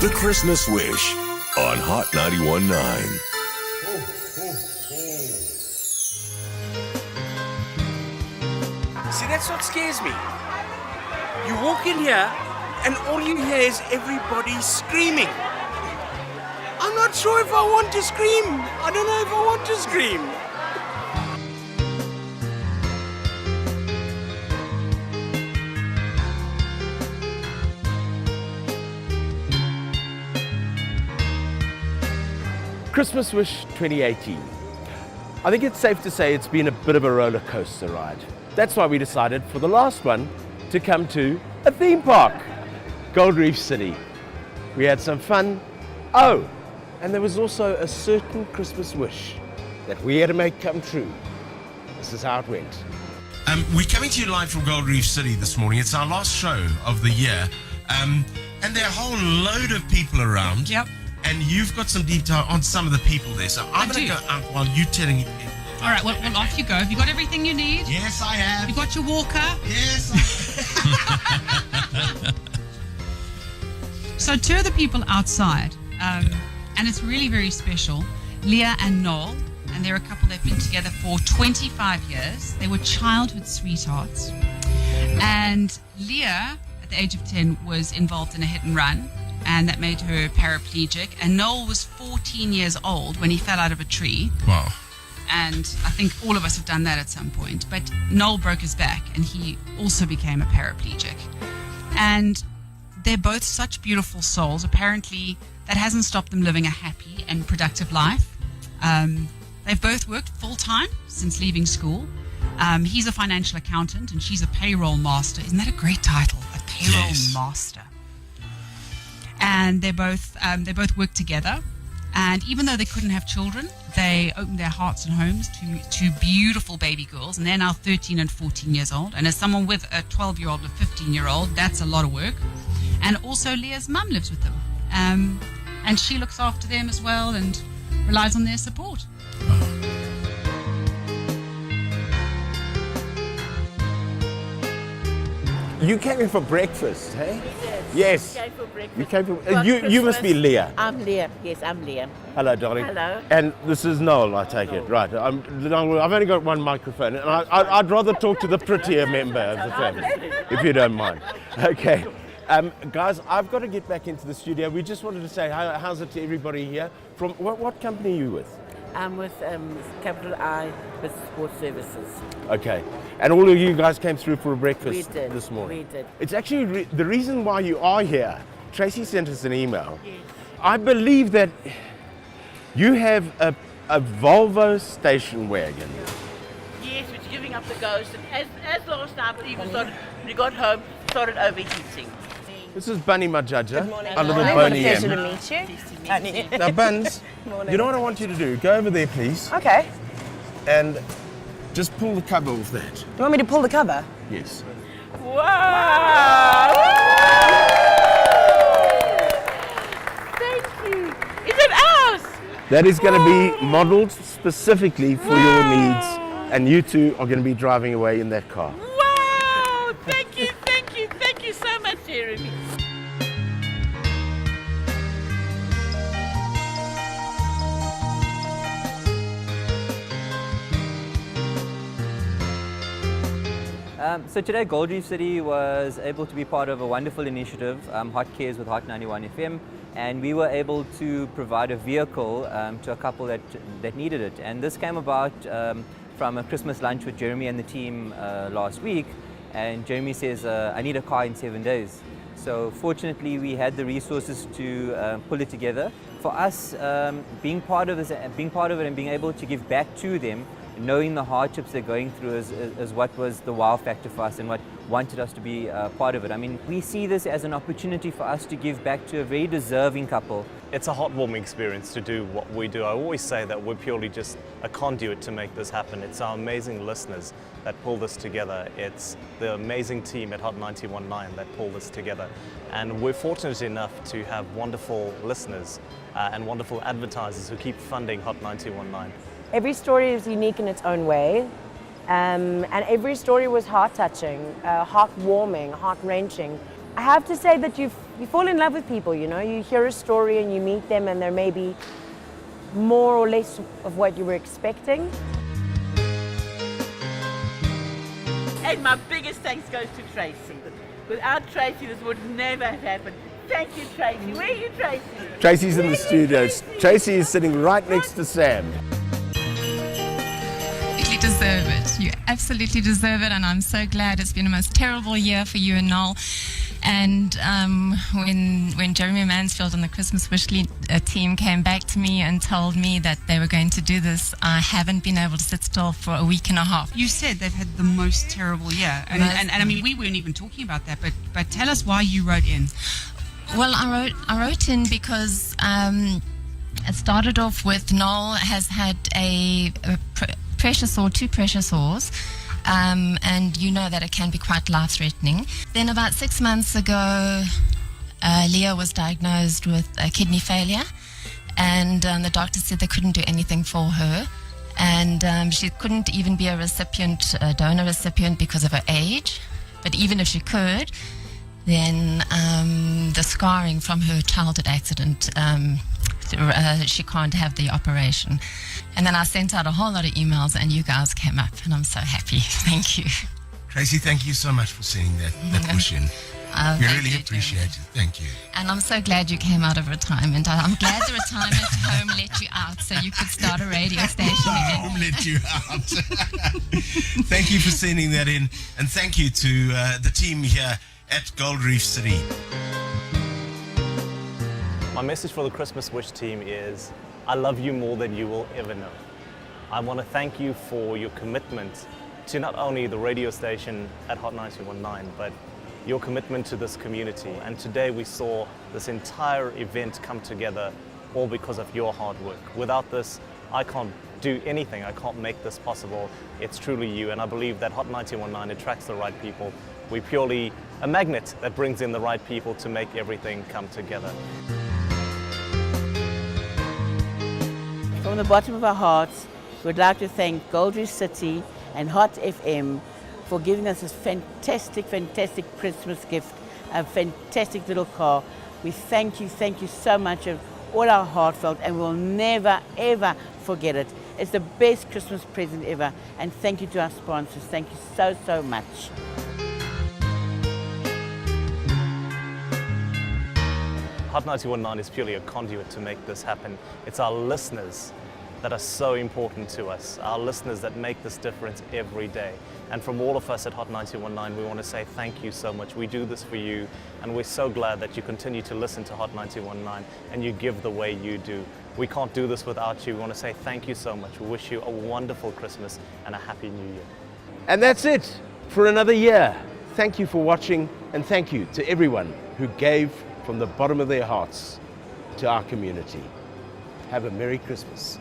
The Christmas Wish on Hot 91.9. See, that's what scares me. You walk in here and all you hear is everybody screaming. I'm not sure if I want to scream. I don't know if I want to scream. Christmas Wish 2018. I think it's safe to say it's been a bit of a roller coaster ride. That's why we decided for the last one to come to a theme park, Gold Reef City. We had some fun. Oh, and there was also a certain Christmas wish that we had to make come true. This is how it went. We're coming to you live from Gold Reef City this morning. It's our last show of the year. And there are a whole load of people around. Yep. And you've got some detail on some of the people there. So I'm going to go out while you're telling it. All right, well, off you go. Have you got everything you need? Yes, I have. You got your walker? Yes. So two of the people outside, and it's really very special, Lia and Noel, and they're a couple that've been together for 25 years. They were childhood sweethearts. And Lia, at the age of 10, was involved in a hit and run, and that made her paraplegic. And Noel was 14 years old when he fell out of a tree. Wow. And I think all of us have done that at some point. But Noel broke his back and he also became a paraplegic. And they're both such beautiful souls. Apparently, that hasn't stopped them living a happy and productive life. They've both worked full-time since leaving school. He's a financial accountant and she's a payroll master. Isn't that a great title? A payroll master. And they both work together. And even though they couldn't have children, they opened their hearts and homes to two beautiful baby girls. And they're now 13 and 14 years old. And as someone with a 12-year-old and a 15-year-old, that's a lot of work. And also Leah's mum lives with them. And she looks after them as well and relies on their support. You came here for breakfast, hey? Yes. Yes. We came for breakfast. You came for, Well, you must be Leah. I'm Lia. Yes, I'm Lia. Hello, darling. Hello. And this is Noel, I take it. Right. I've only got one microphone, and I'd rather talk to the prettier member of the family, if you don't mind. Okay. Guys, I've got to get back into the studio. We just wanted to say how's it to everybody here. From what company are you with? I'm with Capital I with Sports Services. Okay. And all of you guys came through for a breakfast We did. this morning. We did. It's actually the reason why you are here. Tracy sent us an email. Yes. I believe that you have a Volvo station wagon. Yes, which is giving up the ghost. And as last night, even started, when you got home, started overheating. This is Bunny Majaja, morning. a little What a Boney pleasure M. to meet you. Now, Buns, you know what I want you to do? Go over there, please, Okay. and just pull the cover off that. You want me to pull the cover? Yes. Wow! Thank you. Is it ours? That is going to be modeled specifically for your needs, and you two are going to be driving away in that car. Wow! Thank you, thank you, thank you so much, Jeremy. So today Gold Reef City was able to be part of a wonderful initiative, Hot Cares with Hot 91 FM, and we were able to provide a vehicle to a couple that needed it. And this came about from a Christmas lunch with Jeremy and the team last week, and Jeremy says, I need a car in 7 days. So fortunately we had the resources to pull it together. For us, being part of it and being able to give back to them, knowing the hardships they're going through is what was the wow factor for us and what wanted us to be part of it. I mean, we see this as an opportunity for us to give back to a very deserving couple. It's a heartwarming experience to do what we do. I always say that we're purely just a conduit to make this happen. It's our amazing listeners that pull this together. It's the amazing team at Hot 91.9 that pull this together. And we're fortunate enough to have wonderful listeners and wonderful advertisers who keep funding Hot 91.9. Every story is unique in its own way, and every story was heart-touching, heart-warming, heart-wrenching. I have to say that you fall in love with people, you know. You hear a story and you meet them and there may be more or less of what you were expecting. And my biggest thanks goes to Tracy. Without Tracy, this would never have happened. Thank you, Tracy. Where are you, Tracy? Tracy's in the studios. Tracy is sitting right next to Sam. You deserve it. You absolutely deserve it, and I'm so glad. It's been the most terrible year for you and Noel. And when Jeremy Mansfield and the Christmas Wish team came back to me and told me that they were going to do this, I haven't been able to sit still for a week and a half. You said they've had the most terrible year. And I mean, we weren't even talking about that, but tell us why you wrote in. Well, I wrote in because it started off with Noel has had a pressure sore, 2 pressure sores. And you know that it can be quite life-threatening. Then about 6 months ago, Lia was diagnosed with kidney failure, and the doctor said they couldn't do anything for her, and she couldn't even be a donor recipient because of her age. But even if she could, then the scarring from her childhood accident, she can't have the operation. And then I sent out a whole lot of emails and you guys came up and I'm so happy. Thank you. Tracy, thank you so much for sending that wish in. We really appreciate it. Thank you. And I'm so glad you came out of retirement. I'm glad the retirement home let you out so you could start a radio station again. Home let you out. Thank you for sending that in. And thank you to the team here at Gold Reef City. My message for the Christmas Wish team is, I love you more than you will ever know. I want to thank you for your commitment to not only the radio station at Hot 919, but your commitment to this community. And today we saw this entire event come together all because of your hard work. Without this, I can't do anything. I can't make this possible. It's truly you. And I believe that Hot 919 attracts the right people. We're purely a magnet that brings in the right people to make everything come together. From the bottom of our hearts, we'd like to thank Gold Reef City and Hot FM for giving us this fantastic, fantastic Christmas gift, a fantastic little car. We thank you so much of all our heartfelt, and we'll never, ever forget it. It's the best Christmas present ever, and thank you to our sponsors. Thank you so, so much. Hot 919 is purely a conduit to make this happen. It's our listeners that are so important to us, our listeners that make this difference every day. And from all of us at Hot 919, we want to say thank you so much. We do this for you, and we're so glad that you continue to listen to Hot 919 and you give the way you do. We can't do this without you. We want to say thank you so much. We wish you a wonderful Christmas and a happy New Year. And that's it for another year. Thank you for watching, and thank you to everyone who gave from the bottom of their hearts to our community. Have a Merry Christmas.